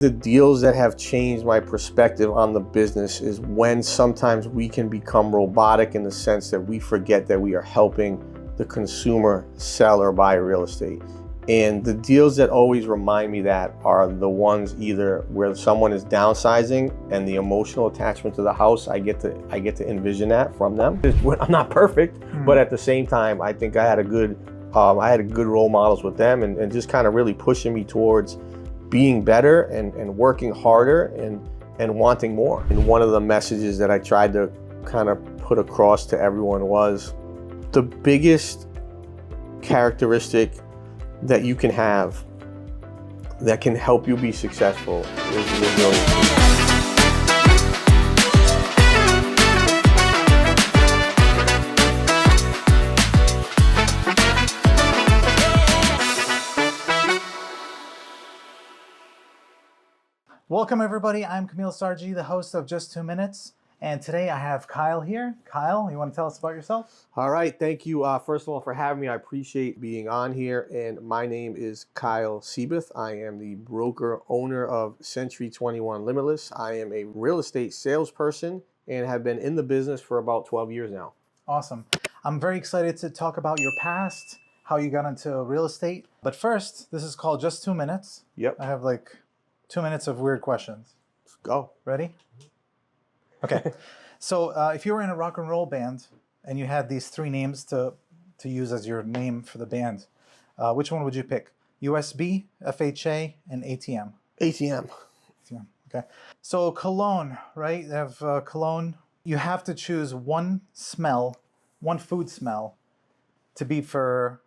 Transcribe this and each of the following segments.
The deals that have changed my perspective on the business is when sometimes we can become robotic in the sense that we forget that we are helping the consumer sell or buy real estate. And the deals that always remind me that are the ones either where someone is downsizing and the emotional attachment to the house, I get to envision that from them. I'm not perfect, but at the same time, I think I had a good role models with them and just kind of really pushing me towards being better and working harder and wanting more. And one of the messages that I tried to kind of put across to everyone was the biggest characteristic that you can have that can help you be successful is resilience. Welcome everybody, I'm Kamil Sarji, the host of Just 2 Minutes, and today I have Kyle here. Kyle, you want to tell us about yourself? All right, thank you first of all for having me. I appreciate being on here, and my name is Kyle Seyboth. I am the broker owner of Century 21 Limitless. I am a real estate salesperson and have been in the business for about 12 years now. Awesome. I'm very excited to talk about your past, how you got into real estate, but first, this is called Just 2 Minutes. Yep. I have like 2 minutes of weird questions. Let's go. Ready? Okay. So if you were in a rock and roll band and you had these three names to use as your name for the band, which one would you pick? USB, FHA, and ATM? ATM. ATM, okay. So cologne, right? They have cologne. You have to choose one smell, one food smell to be for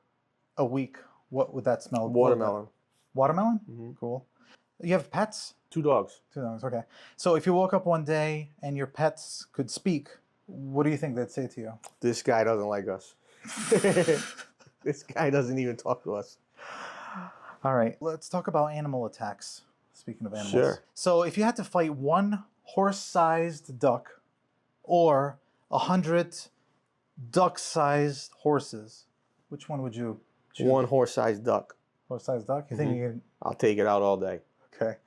a week. What would that smell? Watermelon. Watermelon? Mm-hmm. Cool. You have pets? 2 dogs. 2 dogs, okay. So if you woke up one day and your pets could speak, what do you think they'd say to you? This guy doesn't like us. This guy doesn't even talk to us. All right, let's talk about animal attacks. Speaking of animals. Sure. So if you had to fight one horse-sized duck or 100 duck-sized horses, which one would you choose? One horse-sized duck. Horse-sized duck? You think you can... I'll take it out all day. Okay.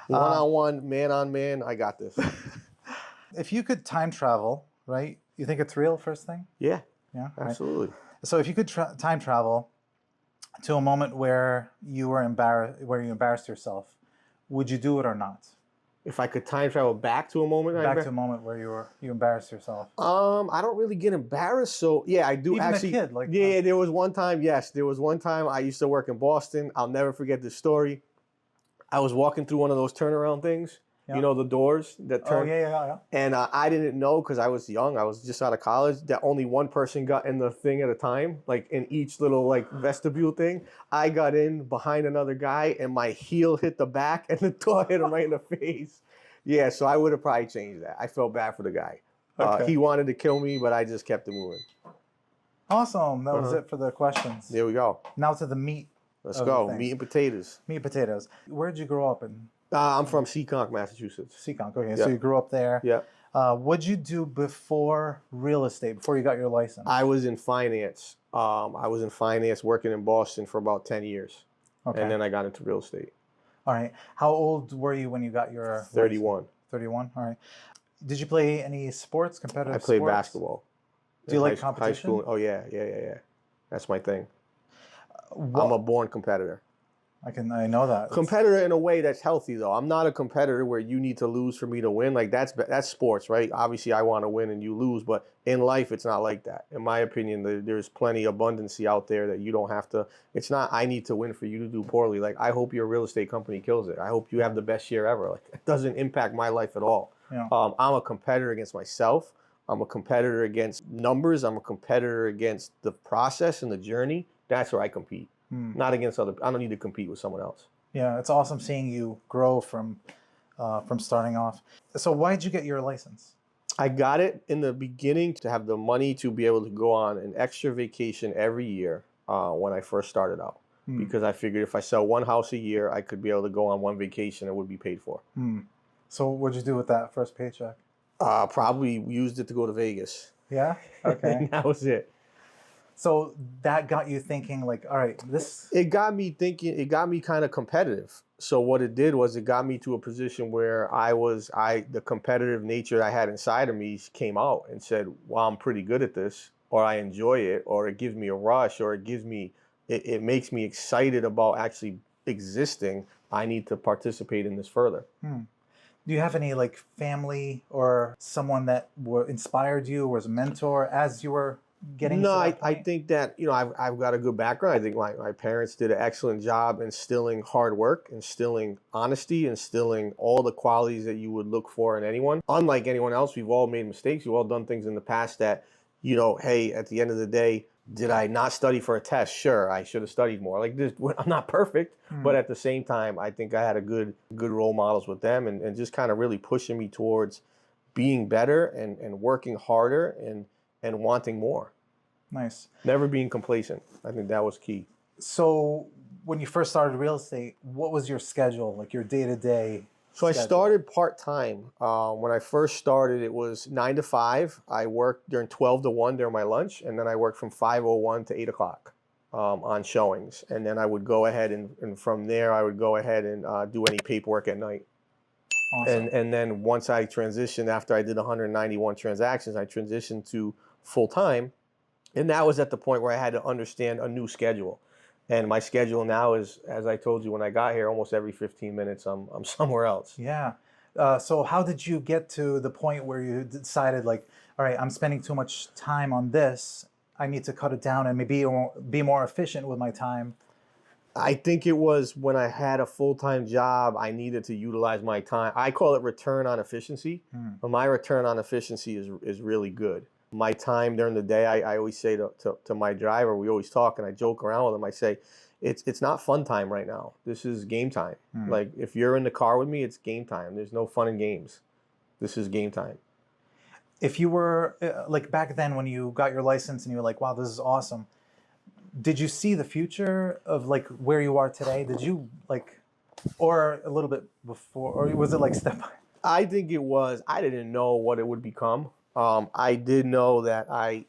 One-on-one, man-on-man, I got this. If you could time travel, right? You think it's real, first thing? Yeah, Yeah, absolutely. Right. So if you could time travel to a moment where you were embarrassed yourself, would you do it or not? If I could time travel back to a moment, Back to a moment where you embarrassed yourself. I don't really get embarrassed, so yeah, I do. Even actually. a kid, like yeah, there was one time. Yes, there was one time I used to work in Boston. I'll never forget this story. I was walking through one of those turnaround things. Yeah. You know, the doors that turn. Oh, yeah. And I didn't know because I was young. I was just out of college. That only one person got in the thing at a time, like in each little like vestibule thing. I got in behind another guy, and my heel hit the back, and the door hit him right in the face. Yeah, so I would have probably changed that. I felt bad for the guy. Okay. He wanted to kill me, but I just kept it moving. Awesome. That was it for the questions. There we go. Now to the meat. Let's go. Meat and potatoes. Meat and potatoes. Where'd you grow up in? I'm from Seekonk, Massachusetts. Seekonk. Okay, Yeah. so you grew up there. Yeah. What'd you do before real estate, before you got your license? I was in finance. I was in finance working in Boston for about 10 years. Okay. And then I got into real estate. All right. How old were you when you got your 31. 31? All right. Did you play any sports, competitive I played sports? basketball. Do you like High competition? school. Oh, yeah. That's my thing. I'm a born competitor. I know that. Competitor in a way that's healthy, though. I'm not a competitor where you need to lose for me to win. Like, that's sports, right? Obviously, I want to win and you lose, but in life, it's not like that. In my opinion, there's plenty of abundancy out there that you don't have to. It's not, I need to win for you to do poorly. Like, I hope your real estate company kills it. I hope you have the best year ever. Like, it doesn't impact my life at all. Yeah. I'm a competitor against myself. I'm a competitor against numbers. I'm a competitor against the process and the journey. That's where I compete. Not against other. I don't need to compete with someone else. Yeah, it's awesome seeing you grow from starting off. So why did you get your license? I got it in the beginning to have the money to be able to go on an extra vacation every year when I first started out. Because I figured if I sell one house a year, I could be able to go on one vacation and it would be paid for. So what'd you do with that first paycheck? Probably used it to go to Vegas. Yeah? Okay. And that was it. So that got you thinking, like, all right, this. It got me thinking, it got me kind of competitive. So what it did was it got me to a position where the competitive nature I had inside of me came out and said, well, I'm pretty good at this, or I enjoy it, or it gives me a rush, or it makes me excited about actually existing. I need to participate in this further. Do you have any like family or someone that inspired you, or was a mentor as you were getting No, to that I point? think that, I've got a good background. I think my parents did an excellent job instilling hard work, instilling honesty, instilling all the qualities that you would look for in anyone. Unlike anyone else, we've all made mistakes. We've all done things in the past that, hey, at the end of the day, did I not study for a test? Sure, I should have studied more. Like this, I'm not perfect, but at the same time, I think I had a good role models with them, and just kind of really pushing me towards being better and working harder and wanting more. Nice. Never being complacent. I think that was key. So when you first started real estate, what was your schedule, like your day-to-day So I schedule? started part-time. When I first started, it was 9 to 5. I worked during 12 to 1 during my lunch, and then I worked from 5:01 to 8 o'clock on showings. And then I would go ahead and from there, I would go ahead and do any paperwork at night. Awesome. And then once I transitioned, after I did 191 transactions, I transitioned to full-time. And that was at the point where I had to understand a new schedule. And my schedule now is, as I told you when I got here, almost every 15 minutes I'm somewhere else. Yeah. So how did you get to the point where you decided, like, all right, I'm spending too much time on this. I need to cut it down and maybe be more efficient with my time. I think it was when I had a full-time job, I needed to utilize my time. I call it return on efficiency. But my return on efficiency is really good. My time during the day, I always say to my driver, we always talk and I joke around with him. I say, it's not fun time right now. This is game time. Like if you're in the car with me, it's game time. There's no fun and games. This is game time. If you were like back then when you got your license and you were like, wow, this is awesome. Did you see the future of like where you are today? Did you like, or a little bit before, or was it like step by? I think it was, I didn't know what it would become. I did know that I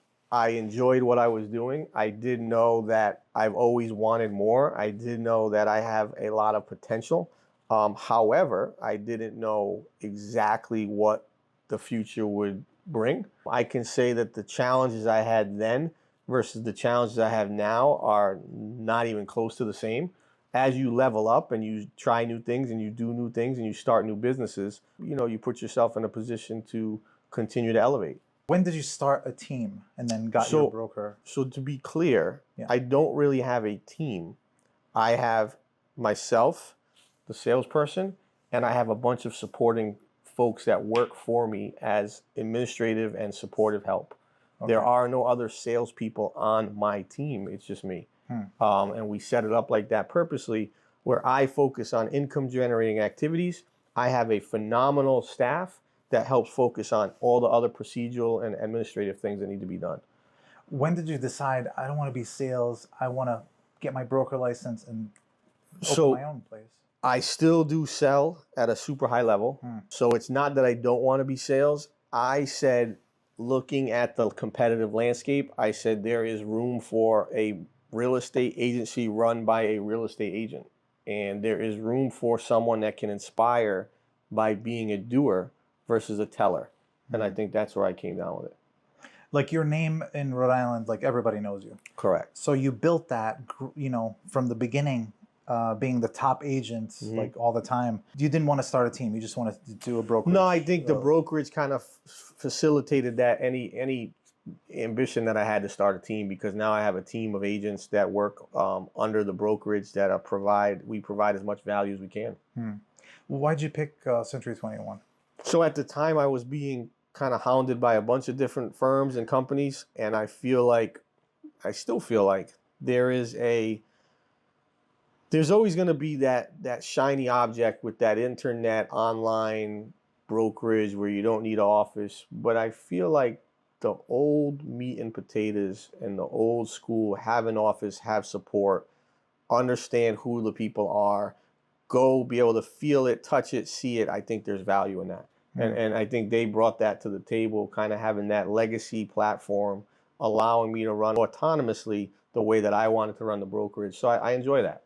enjoyed what I was doing. I did know that I've always wanted more. I did know that I have a lot of potential. However, I didn't know exactly what the future would bring. I can say that the challenges I had then versus the challenges I have now are not even close to the same. As you level up and you try new things and you do new things and you start new businesses, you put yourself in a position to continue to elevate. When did you start a team and then got your broker? So to be clear, Yeah. I don't really have a team. I have myself, the salesperson, and I have a bunch of supporting folks that work for me as administrative and supportive help. Okay. There are no other salespeople on my team. It's just me. And we set it up like that purposely, where I focus on income generating activities. I have a phenomenal staff that helps focus on all the other procedural and administrative things that need to be done. When did you decide, I don't want to be sales, I want to get my broker license and open my own place? I still do sell at a super high level. So it's not that I don't want to be sales. I said, looking at the competitive landscape, I said there is room for a real estate agency run by a real estate agent. And there is room for someone that can inspire by being a doer versus a teller. And I think that's where I came down with it. Like your name in Rhode Island, like everybody knows you. Correct. So you built that, from the beginning, being the top agent, like all the time. You didn't want to start a team. You just wanted to do a brokerage. No, I think the brokerage kind of facilitated that any ambition that I had to start a team, because now I have a team of agents that work under the brokerage that we provide as much value as we can. Why'd you pick Century 21? So at the time I was being kind of hounded by a bunch of different firms and companies, and I still feel like there's always going to be that shiny object with that internet online brokerage where you don't need an office. But I feel like the old meat and potatoes and the old school have an office, have support, understand who the people are, go be able to feel it, touch it, see it. I think there's value in that. And I think they brought that to the table, kind of having that legacy platform allowing me to run autonomously the way that I wanted to run the brokerage. So I enjoy that.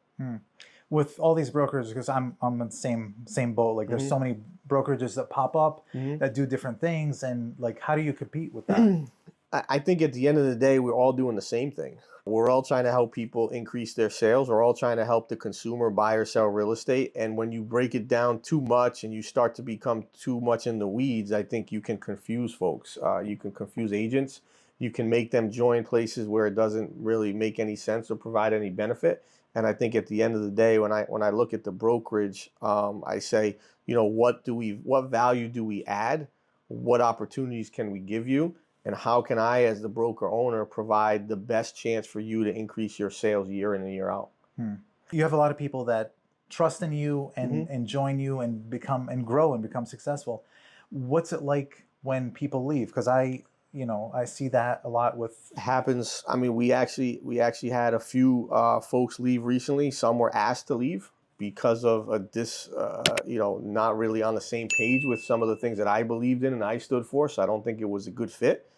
With all these brokers, because I'm in the same boat. Like there's so many brokerages that pop up that do different things, and like how do you compete with that? I think at the end of the day, we're all doing the same thing. We're all trying to help people increase their sales. We're all trying to help the consumer buy or sell real estate. And when you break it down too much and you start to become too much in the weeds, I think you can confuse folks. You can confuse agents. You can make them join places where it doesn't really make any sense or provide any benefit. And I think at the end of the day, when I look at the brokerage, I say, what value do we add? What opportunities can we give you? And how can I, as the broker owner, provide the best chance for you to increase your sales year in and year out? You have a lot of people that trust in you and join you and grow and become successful. What's it like when people leave? Because I see that a lot with happens. I mean, we actually had a few folks leave recently. Some were asked to leave because of not really on the same page with some of the things that I believed in and I stood for. So I don't think it was a good fit.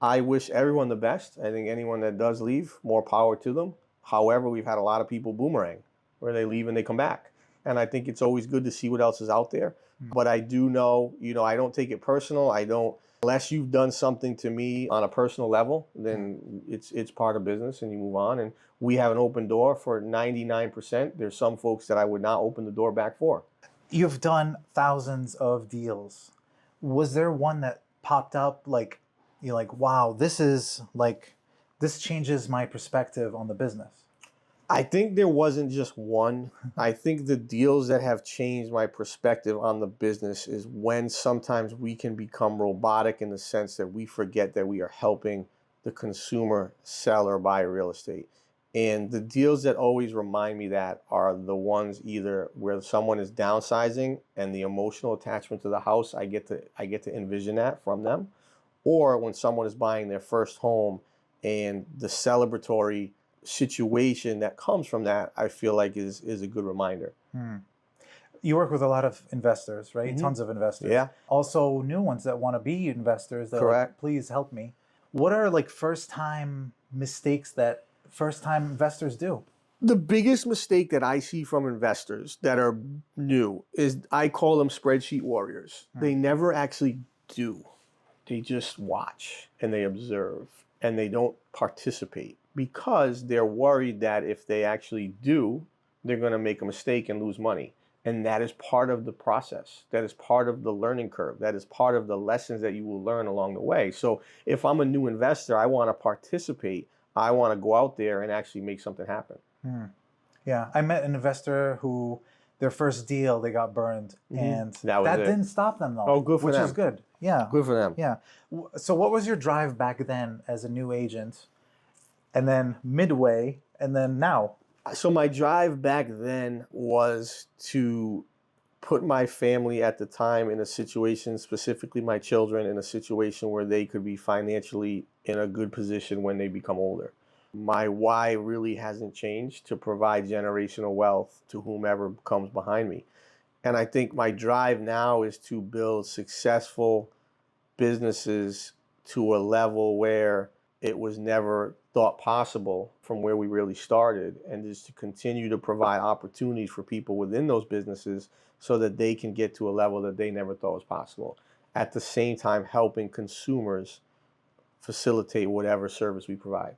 I wish everyone the best. I think anyone that does leave, more power to them. However, we've had a lot of people boomerang, where they leave and they come back. And I think it's always good to see what else is out there. But I do know, I don't take it personal. Unless you've done something to me on a personal level, then it's part of business and you move on. And we have an open door for 99%. There's some folks that I would not open the door back for. You've done thousands of deals. Was there one that popped up like, you're like, wow, this changes my perspective on the business? I think there wasn't just one. I think the deals that have changed my perspective on the business is when sometimes we can become robotic in the sense that we forget that we are helping the consumer sell or buy real estate. And the deals that always remind me that are the ones either where someone is downsizing and the emotional attachment to the house, I get to envision that from them, or when someone is buying their first home and the celebratory situation that comes from that, I feel like is a good reminder. You work with a lot of investors, right? Tons of investors. Yeah. Also new ones that want to be investors. That Correct. Like, please help me. What are like first-time mistakes that first-time investors do? The biggest mistake that I see from investors that are new is I call them spreadsheet warriors. They never actually do. They just watch and they observe and they don't participate because they're worried that if they actually do, they're going to make a mistake and lose money. And that is part of the process. That is part of the learning curve. That is part of the lessons that you will learn along the way. So if I'm a new investor, I want to participate. I want to go out there and actually make something happen. Yeah, I met an investor who their first deal, they got burned. And that didn't stop them though. Oh, good for them. Which is good. Yeah. Good for them. Yeah. So what was your drive back then as a new agent? And then midway, and then now? So my drive back then was to put my family at the time in a situation, specifically my children, in a situation where they could be financially in a good position when they become older. My why really hasn't changed, to provide generational wealth to whomever comes behind me. And I think my drive now is to build successful businesses to a level where it was never thought possible from where we really started, and just to continue to provide opportunities for people within those businesses so that they can get to a level that they never thought was possible. At the same time, helping consumers facilitate whatever service we provide,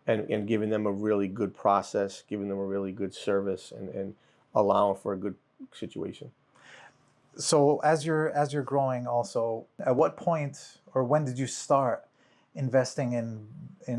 and giving them a really good process, giving them a really good service, and allowing for a good situation. So as you're growing also, at what point or when did you start investing in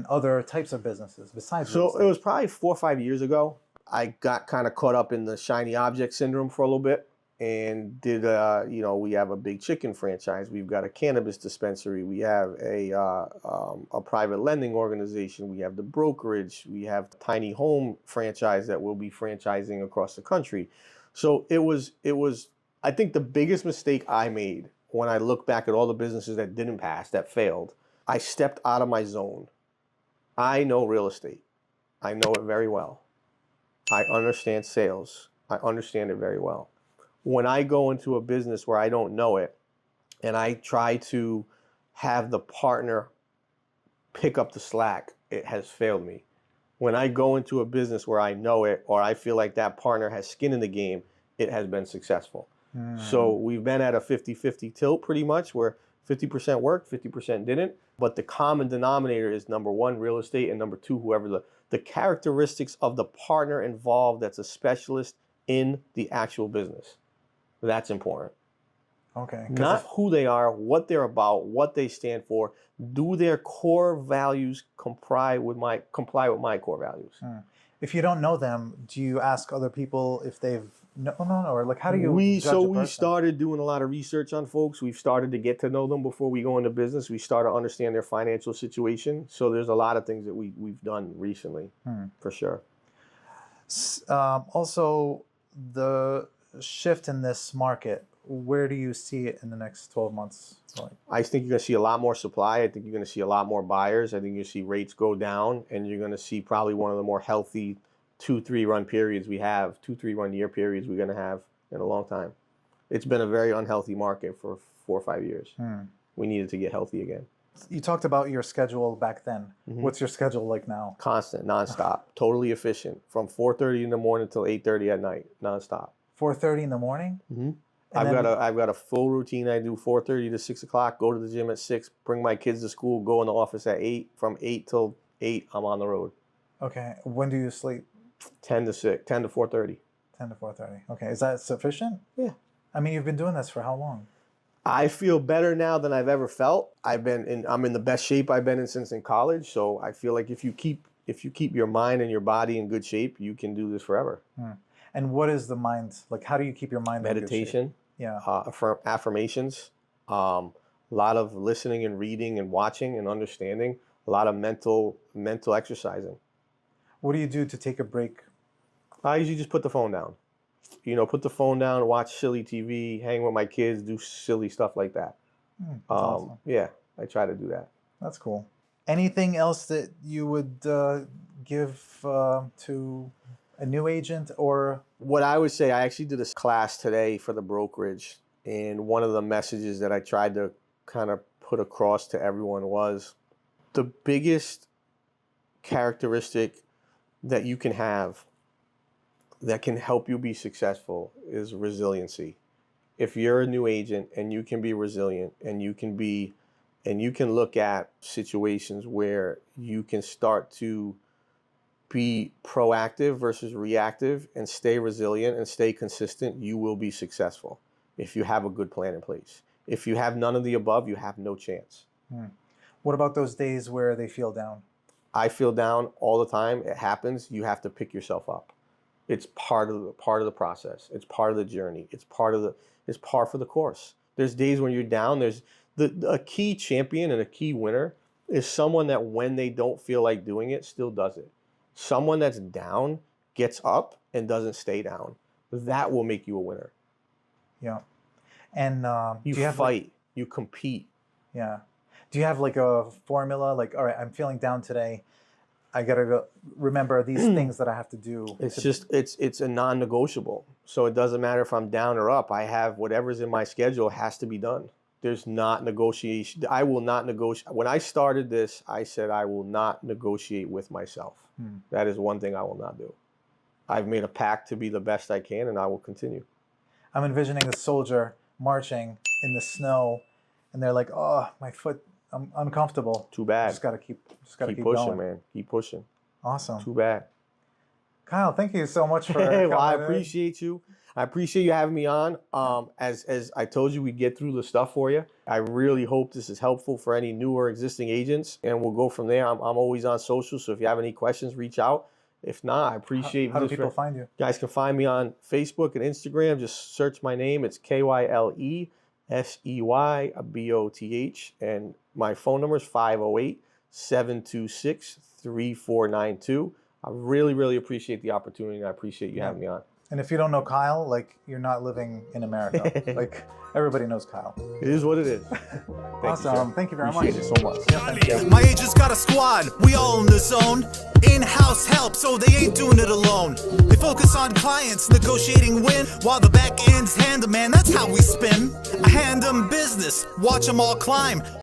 other types of businesses besides real estate? So it was probably 4 or 5 years ago. I got kind of caught up in the shiny object syndrome for a little bit, and did we have a big chicken franchise, we've got a cannabis dispensary, we have a private lending organization, we have the brokerage, we have the tiny home franchise that we'll be franchising across the country. So it was I think the biggest mistake I made when I look back at all the businesses that didn't pass, that failed, I stepped out of my zone. I know real estate. I know it very well. I understand sales. I understand it very well. When I go into a business where I don't know it, and I try to have the partner pick up the slack, it has failed me. When I go into a business where I know it or I feel like that partner has skin in the game, it has been successful. So we've been at a 50-50 tilt pretty much, where 50% worked, 50% didn't. But the common denominator is number one, real estate, and number two, whoever the characteristics of the partner involved that's a specialist in the actual business. That's important. Okay. Not who they are, what they're about, what they stand for. Do their core values comply with my core values? If you don't know them, do you ask other people if they've known, or like how do you judge a person? We started doing a lot of research on folks. We've started to get to know them before we go into business. We start to understand their financial situation. So there's a lot of things that we've done recently, for sure. Also, the shift in this market, where do you see it in the next 12 months? I think you're going to see a lot more supply. I think you're going to see a lot more buyers. I think you're going to see rates go down, and you're going to see probably one of the more healthy 2-3 run periods we have, 2-3 run year periods we're going to have in a long time. It's been a very unhealthy market for 4 or 5 years. We needed to get healthy again. You talked about your schedule back then. What's your schedule like now? Constant, nonstop, totally efficient, from 4:30 in the morning till 8:30 at night, nonstop. 4:30 in the morning? I've got a full routine. I do 4:30 to 6 o'clock. Go to the gym at 6. Bring my kids to school. Go in the office at 8. From 8 till 8, I'm on the road. Okay. When do you sleep? 10 to 6. 10 to 4:30. 10 to 4:30. Okay. Is that sufficient? Yeah. I mean, you've been doing this for how long? I feel better now than I've ever felt. I'm in the best shape I've been in since in college. So I feel like if you keep your mind and your body in good shape, you can do this forever. And what is the mind like? How do you keep your mind in good shape? Meditation. Yeah. Affirmations. A lot of listening and reading and watching and understanding. A lot of mental exercising. What do you do to take a break? I usually just put the phone down. Put the phone down, watch silly TV, hang with my kids, do silly stuff like that. Awesome. Yeah, I try to do that. That's cool. Anything else that you would give to a new agent? Or what I would say, I actually did this class today for the brokerage, and one of the messages that I tried to kind of put across to everyone was the biggest characteristic that you can have that can help you be successful is resiliency. If you're a new agent and you can be resilient and you can look at situations where you can start to be proactive versus reactive and stay resilient and stay consistent, you will be successful if you have a good plan in place. If you have none of the above, you have no chance. What about those days where they feel down? I feel down all the time. It happens. You have to pick yourself up. It's part of the process. It's part of the journey. It's par for the course. There's days when you're down. There's a key champion and a key winner is someone that when they don't feel like doing it, still does it. Someone that's down gets up and doesn't stay down. That will make you a winner. Yeah. And you fight, you compete. Yeah. Do you have like a formula? Like, all right, I'm feeling down today. I gotta go remember these things that I have to do. It's a non-negotiable. So it doesn't matter if I'm down or up. I have whatever's in my schedule has to be done. There's not negotiation. I will not negotiate. When I started this, I said I will not negotiate with myself. That is one thing I will not do. I've made a pact to be the best I can, and I will continue. I'm envisioning the soldier marching in the snow, and they're like, "Oh, my foot, I'm uncomfortable." Too bad. Just gotta keep pushing, going. man. Keep pushing. Awesome. Too bad. Kyle, thank you so much for well, I appreciate you. I appreciate you having me on. As I told you, we get through the stuff for you. I really hope this is helpful for any new or existing agents, and we'll go from there. I'm always on social, so if you have any questions, reach out. If not, I appreciate. How do people find you? You guys can find me on Facebook and Instagram. Just search my name. It's KyleSeyboth, and my phone number is 508-726-3492. I really, really appreciate the opportunity, and I appreciate you having me on. And if you don't know Kyle, like, you're not living in America. Like, everybody knows Kyle. It is what it is. Awesome. Thank you very much. Appreciate it so much. Yeah, my agent's got a squad, we all in the zone. In-house help, so they ain't doing it alone. They focus on clients, negotiating win, while the back end's hand, man, that's how we spin. I hand them business, watch them all climb.